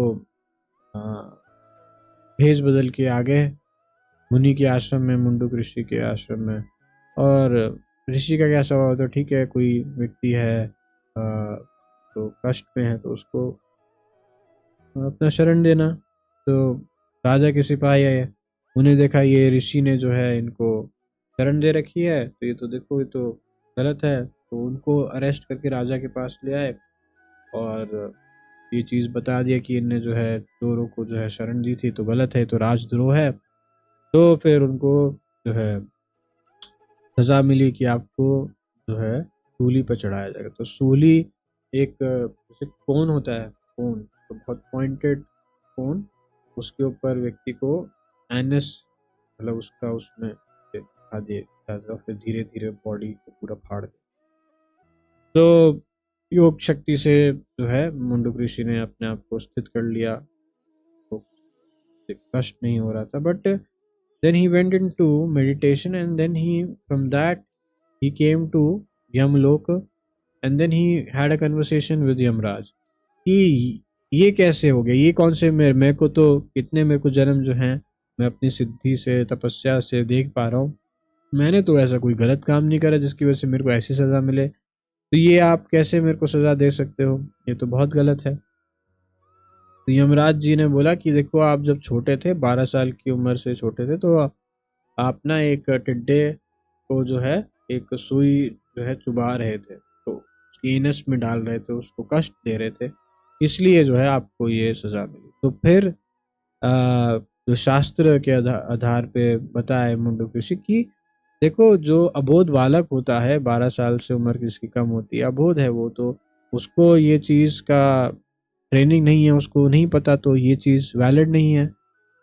भेष बदल के आ गए मुनि के आश्रम में, मुंडुक ऋषि के आश्रम में। और ऋषि का क्या स्वभाव होता है, ठीक है कोई व्यक्ति है तो कष्ट में है तो उसको अपना शरण देना। तो राजा के सिपाही आए, उन्हें देखा ये ऋषि ने जो है इनको शरण दे रखी है, तो ये तो देखो ये तो गलत है, तो उनको अरेस्ट करके राजा के पास ले आए और ये चीज़ बता दिया कि इनने जो है चोरों को जो है शरण दी थी तो गलत है, तो राजद्रोह है। तो फिर उनको जो है सजा मिली कि आपको जो है सूली पर चढ़ाया जाएगा। तो सूली एक जैसे कोन होता है, कोन तो बहुत पॉइंटेड कोन, उसके ऊपर व्यक्ति को एनस मतलब उसका उसमें दिखा दिया, फिर धीरे धीरे बॉडी को पूरा फाड़ दे। तो योग शक्ति से जो है मुंडुक ऋषि ने अपने आप को स्थित कर लिया, तो कष्ट नहीं हो रहा था। But then he went into meditation and then from that he came to Yamlok and then he had a conversation with Yamraj कि ये कैसे हो गया, ये कौन से मेरे को तो कितने मेरे को जन्म जो हैं मैं अपनी सिद्धि से तपस्या से देख पा रहा हूँ, मैंने तो ऐसा कोई गलत काम नहीं करा जिसकी वजह से मेरे को ऐसी सज़ा मिले, तो ये आप कैसे मेरे को सज़ा दे सकते हो, ये तो बहुत गलत है। तो यमराज जी ने बोला कि देखो आप जब छोटे थे 12 साल की उम्र से छोटे थे तो आप ना एक टिड्डे को जो है एक सुई जो है चुबा रहे थे, तो उसकी एनस में डाल रहे थे, उसको कष्ट दे रहे थे, इसलिए जो है आपको ये सज़ा मिली। तो फिर जो शास्त्र के आधार पे बताए मुंडुक ऋषि की देखो जो अबोध बालक होता है 12 साल से उम्र जिसकी कम होती है, अबोध है वो, तो उसको ये चीज़ का ट्रेनिंग नहीं है, उसको नहीं पता, तो ये चीज़ वैलिड नहीं है,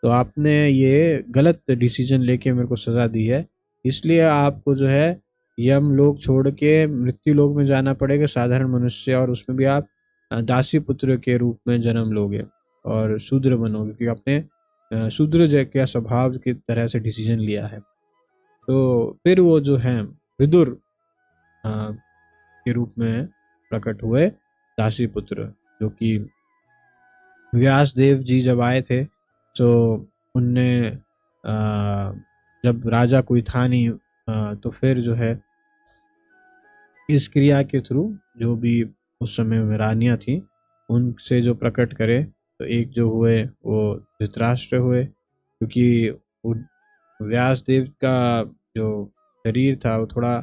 तो आपने ये गलत डिसीजन लेके मेरे को सज़ा दी है, इसलिए आपको जो है यम लोग छोड़ के मृत्यु लोक में जाना पड़ेगा साधारण मनुष्य, और उसमें भी आप दासी पुत्र के रूप में जन्म लोगे और शूद्र बनोगे, क्योंकि आपने शूद्र के स्वभाव की तरह से डिसीजन लिया है। तो फिर वो जो है विदुर के रूप में प्रकट हुए दासी पुत्र, जो कि व्यास देव जी जब आए थे तो उनने जब राजा कोई था नहीं तो फिर जो है इस क्रिया के थ्रू जो भी उस समय में रानियां थी उनसे जो प्रकट करे, तो एक जो हुए वो धृतराष्ट्र हुए, क्योंकि व्यास देव का जो शरीर था वो थोड़ा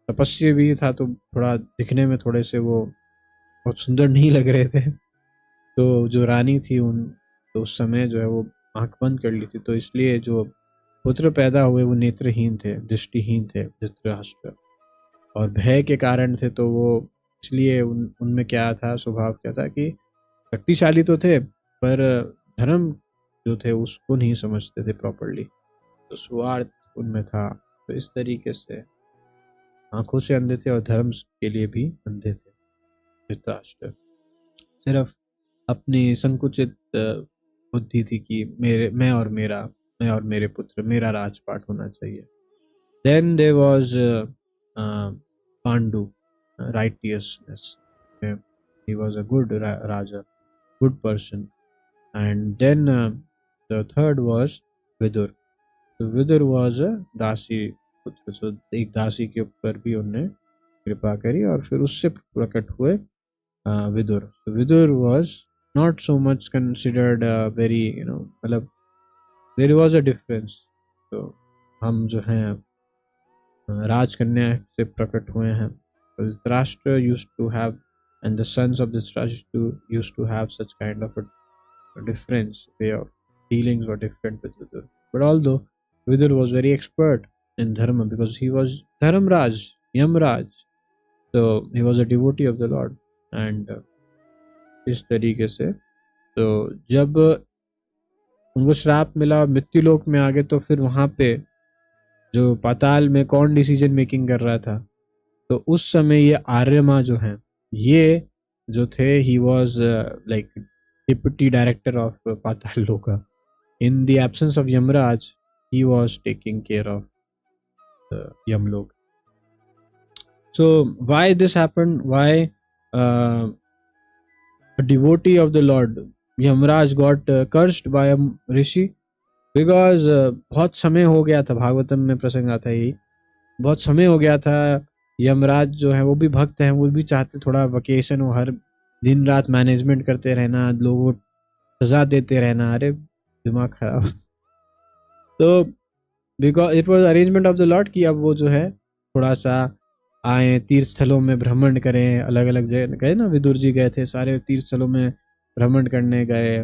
तपस्या भी था, तो थोड़ा दिखने में थोड़े से वो बहुत सुंदर नहीं लग रहे थे, तो जो रानी थी तो उस समय जो है वो आंख बंद कर ली थी, तो इसलिए जो पुत्र पैदा हुए वो नेत्रहीन थे, दृष्टिहीन थे धृतराष्ट्र, और भय के कारण थे, तो वो इसलिए उनमें क्या था, स्वभाव क्या था कि शक्तिशाली तो थे पर धर्म जो थे उसको नहीं समझते थे प्रॉपरली, तो स्वार्थ उनमें था, तो इस तरीके से आंखों से अंधे थे और धर्म के लिए भी अंधे थे धृतराष्ट्र। सिर्फ अपनी संकुचित बुद्धि थी कि मैं और मेरे पुत्र, मेरा राजपाट होना चाहिए। Then there was Pandu, righteousness. Okay. He was a good Raja, good person. And then the third was Vidur. So Vidur was a दासी पुत्र. So एक दासी के ऊपर भी उन्होंने कृपा करी और फिर उससे प्रकट हुए Vidur. So Vidur was not so much considered very, मतलब there was a difference. So हम जो हैं राजकन्या से प्रकट हुए हैं. So Dhritarashtra used to have, and the sons of Dhritarashtra used to have such kind of a difference. Way of dealings were different with Vidur. But although Vidur was very expert in dharma because he was Dharamraj, Yamraj, so he was a devotee of the Lord. And इस तरीके से तो जब उनको श्राप मिला, मृत्युलोक में आ गए, तो फिर वहां पे जो पाताल में कौन डिसीजन मेकिंग कर रहा था, तो उस समय ये आर्यमा जो हैं, ये जो थे, he was like deputy director of Patala Loka. In the absence of Yamaraj, he was taking care of Yamaloka. So why this happened? Why a devotee of the Lord Yamraj got cursed by a rishi? Because बहुत समय हो गया था, भागवतम में प्रसंग आता है यही, बहुत समय हो गया था. यमराज जो है वो भी भक्त हैं, वो भी चाहते थोड़ा वकेशन हो, हर दिन रात मैनेजमेंट करते रहना, लोगों को सजा देते रहना, अरे दिमाग खराब. तो because it was arrangement of the Lord कि अब वो जो है थोड़ा सा आए, तीर्थ स्थलों में भ्रमण करें, अलग अलग जगह गए ना, विदुर जी गए थे, सारे तीर्थ स्थलों में भ्रमण करने गए,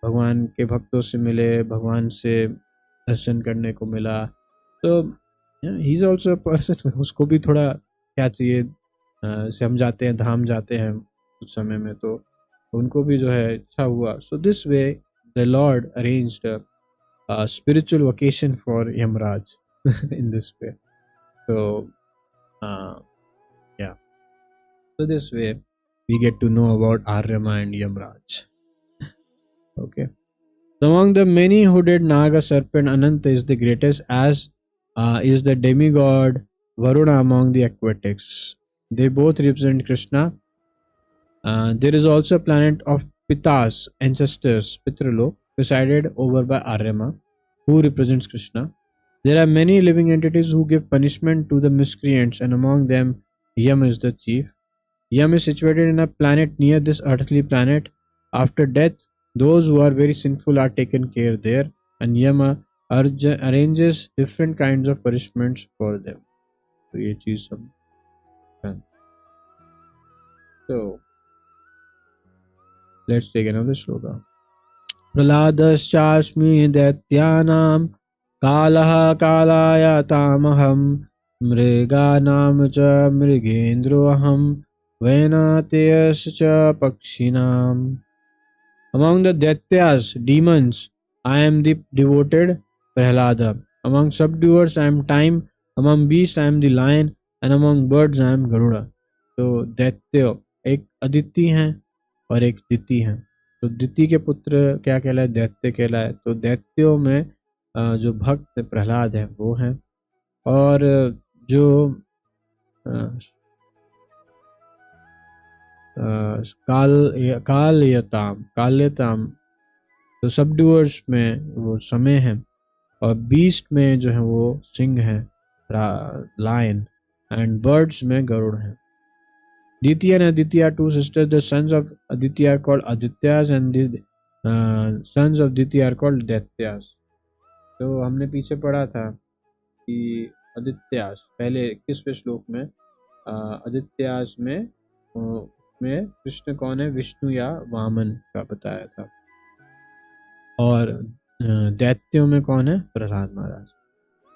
भगवान के भक्तों से मिले, भगवान से दर्शन करने को मिला. तो ही इज ऑल्सो पर्सन, उसको भी थोड़ा क्या चाहिए, से हम जाते हैं, धाम जाते हैं उस समय में, तो उनको भी जो है इच्छा हुआ. So this way the Lord arranged spiritual vocation for Yamraj in this way. So yeah, so this way we get to know about Aryama and Yamraj. Okay, so among the many who did Naga serpent, Ananta is the greatest, as is the demigod Varuna among the aquatics. They both represent Krishna. There is also a planet of Pitas, ancestors, Pitralok, presided over by Aryama, who represents Krishna. There are many living entities who give punishment to the miscreants, and among them Yam is the chief. Yam is situated in a planet near this earthly planet. After death, those who are very sinful are taken care there, and Yama arranges different kinds of punishments for them. So ये चीज सब. So let's take another sloka. प्रह्लादश्चास्मि दैत्यानां कालः कालायतामहं मृगानां च मृगेन्द्रोऽहं वैनातेयश्च पक्षिणाम्. Among the Daityas, demons, I am the devoted Prahlada. Among subduers, I am time. Among beasts, I am the lion. And among birds, I am Garuda. तो दैत्य एक अदिति हैं और एक दिति हैं. तो दिति के पुत्र क्या कहलाए? दैत्य कहलाए. तो दैत्यों में जो भक्त प्रहलाद है वो हैं, और जो काल्यताम तो सबड्यूअर्स में वो समय है, और बीस्ट में जो है वो सिंह है, लायन, एंड बर्ड्स में गरुड़ है. Aditya and Aditya are two sisters. The sons of Aditya are called Adityas, and the sons of Aditya are called Daityas. तो हमने पीछे पढ़ा था कि आदित्यास पहले 21वें श्लोक में आदित्यास में कृष्ण कौन है? विष्णु या वामन का बताया था, और दैत्यों में कौन है? प्रहलाद महाराज.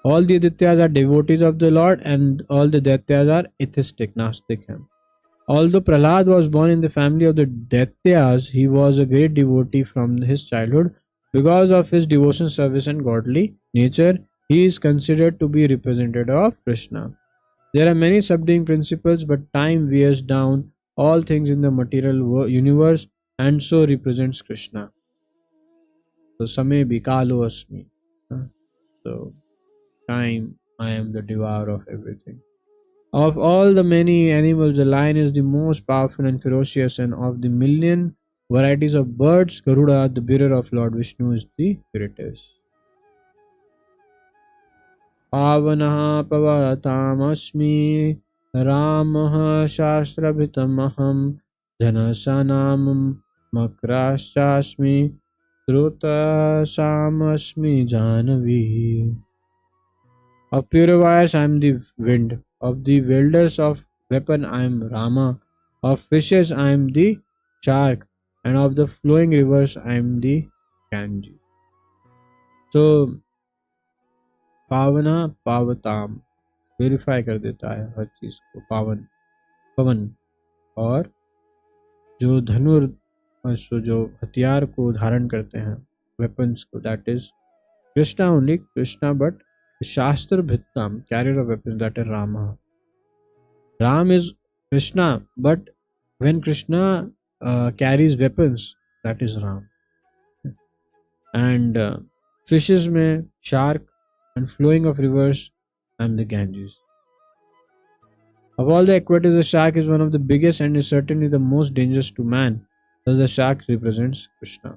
All the Adityas are devotees of the Lord, and all the Daityas are atheistic, Gnostic हैं. Although Prahlad was born in the family of the Daityas, he was a great devotee from his childhood. Because of his devotion, service and godly nature, he is considered to be representative of Krishna. There are many subduing principles, but time wears down all things in the material universe, and so represents Krishna. So Same Bikalo Asmi. So time, I am the devourer of everything. Of all the many animals, the lion is the most powerful and ferocious, and of the million varieties of birds, Garuda, the bearer of Lord Vishnu, is the greatest. Pavanah pavatamashmi Ramah shastrabhitamaham Janasanam makrashchasmi Druta samasmi Janavi. Of purifiers I am the wind, of the wielders of weapon I am Rama, of fishes I am the shark, and of the flowing rivers I am the Ganges. So पावना पावताम purify कर देता है हर चीज को, पावन पवन, और जो जो हथियार को धारण करते हैं, वेपन्स को, that is Krishna only, Krishna, but शास्त्र भित्तम carrier of weapons, that is Rama. Ram is Krishna, but when Krishna carries weapons, that is Ram. And fishes में shark, and flowing of rivers and the Ganges. Of all the aquatics, the shark is one of the biggest and is certainly the most dangerous to man. Thus, the shark represents Krishna.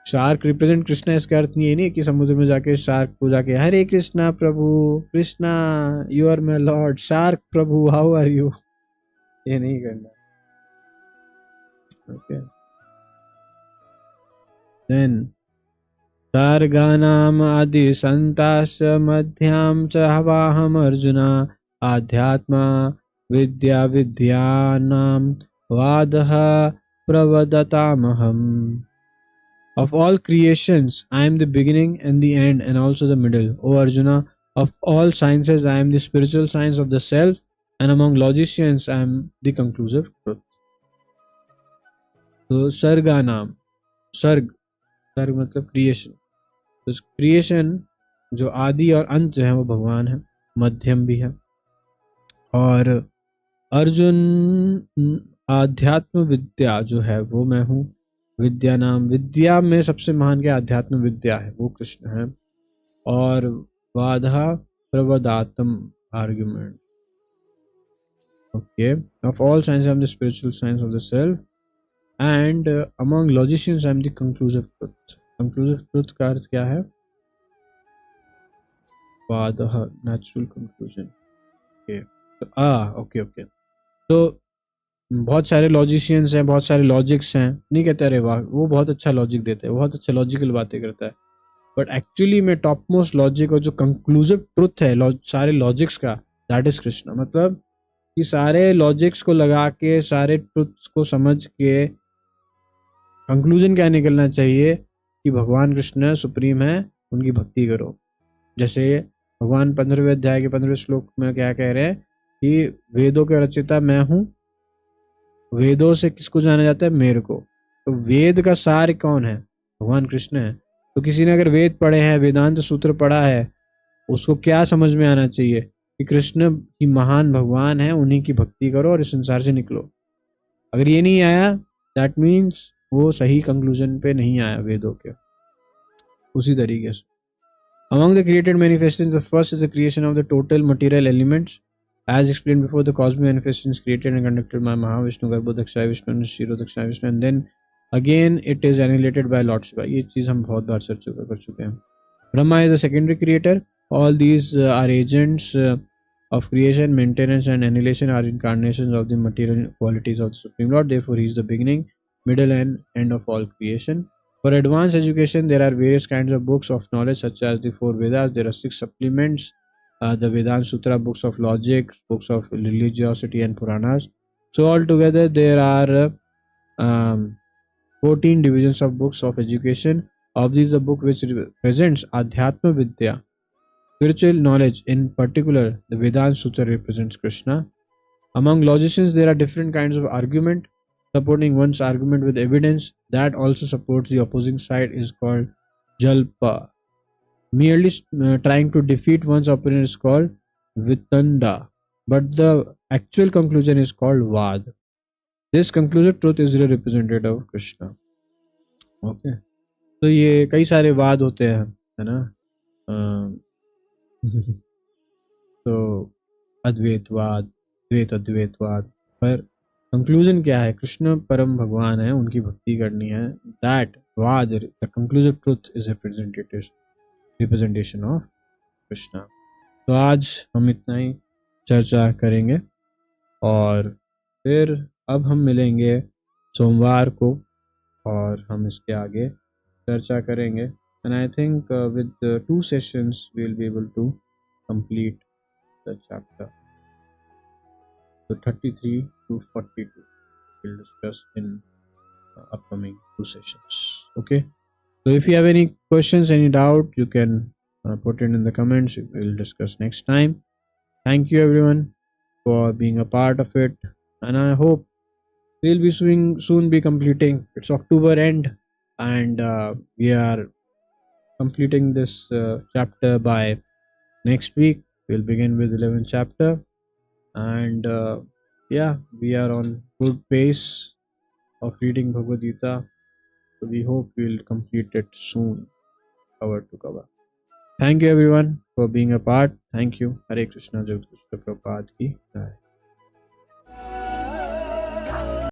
Shark represent Krishna. इसका अर्थ ये नहीं कि समुद्र में जाके shark को जाके Hare Krishna Prabhu, Krishna you are my lord, shark Prabhu how are you, ये नहीं करना. Okay. Then सर्गानाम आदि संतास मध्याम च हवाहम अर्जुना आध्यात्मा विद्या विद्यानाम वादः प्रवदतामहम. Of all creations I am the beginning and the end and also the middle. O Arjuna, of all sciences I am the spiritual science of the self, and among logicians I am the conclusive truth. So सर्गानाम, सर्ग मतलब creation. तो creation जो आदि और अंत जो है वो भगवान है, मध्यम भी है. और अर्जुन आध्यात्म विद्या जो है वो मैं हूँ. विद्या नाम, विद्या में सबसे महान क्या अध्यात्म विद्या है, वो कृष्ण है. और वाधा प्रवदातम argument. Okay. Of all science I am the spiritual science of the self, and among logicians I am the conclusive truth. Conclusive truth का अर्थ क्या है? वादः, नेचुरल कंक्लूजन. ओके. तो बहुत सारे लॉजिशियंस हैं, बहुत सारे लॉजिक्स हैं, नहीं कहते अरे वाह वो बहुत अच्छा लॉजिक देता है, बहुत अच्छा लॉजिकल बातें करता है, बट एक्चुअली में टॉप मोस्ट लॉजिक और जो कंक्लूसिव ट्रुथ है सारे लॉजिक्स का, दैट इज कृष्ण. मतलब कि सारे लॉजिक्स को लगा के, सारे ट्रुथ्स को समझ के कंक्लूजन क्या निकलना चाहिए कि भगवान कृष्ण सुप्रीम है, उनकी भक्ति करो. जैसे भगवान 15वें अध्याय के 15वें श्लोक में क्या कह रहे हैं कि वेदों के रचयिता मैं हूँ, वेदों से किसको जाना जाता है? मेरे को. तो वेद का सार कौन है? भगवान कृष्ण है. तो किसी ने अगर वेद पढ़े हैं, वेदांत सूत्र पढ़ा है, उसको क्या समझ में आना चाहिए कि कृष्ण की महान भगवान है, उन्हीं की भक्ति करो और इस संसार से निकलो. अगर ये नहीं आया, दैट मीन्स वो सही कंक्लूजन पे नहीं आया वेदों के. उसी तरीके से among the created manifestations, the first is the creation of the total material elements, as explained before. The cosmic manifestations created and conducted by Mahavishnu, Garbhodakshaya Vishnu and Shirodakshaya Vishnu, and then again it is annihilated by Lord Shiva. ये चीज हम बहुत बार कर चुके हैं. Brahma is the secondary creator. All these are agents of creation, maintenance and annihilation, are incarnations of the material qualities of the Supreme Lord. Therefore he is the beginning, middle and end of all creation. For advanced education, there are various kinds of books of knowledge, such as the 4 Vedas. There are 6 supplements, the Vedanta Sutra, books of logic, books of religiosity and Puranas. So altogether, there are 14 divisions of books of education. Of these, the book which represents Adhyatma Vidya, spiritual knowledge, in particular, the Vedanta Sutra represents Krishna. Among logicians, there are different kinds of argument. Supporting one's argument with evidence that also supports the opposing side is called jalpa. Merely trying to defeat one's opponent is called vitanda, but the actual conclusion is called vad. This conclusive truth is the representative of Krishna. Okay. तो ये कई सारे वाद होते हैं, है ना. तो अद्वैतवाद, द्वैत अद्वैतवाद, पर कंक्लूजन क्या है? कृष्ण परम भगवान है, उनकी भक्ति करनी है. दैट वाद, the conclusive truth is representation of Krishna. तो आज हम इतना ही चर्चा करेंगे और फिर अब हम मिलेंगे सोमवार को और हम इसके आगे चर्चा करेंगे. And I think with 2 sessions we will be able to complete the chapter. So 33 to 42 we'll discuss in upcoming 2 sessions. Okay. So if you have any questions, any doubt, you can put it in the comments. We'll discuss next time. Thank you everyone for being a part of it, and I hope we'll be soon be completing. It's October end, and we are completing this chapter by next week. We'll begin with 11th chapter, and yeah, we are on good pace of reading Bhagavad Gita. So we hope we'll complete it soon, cover to cover. Thank you everyone for being a part. Thank you. Hare Krishna. Jai Krishna Prabhupada ki jai.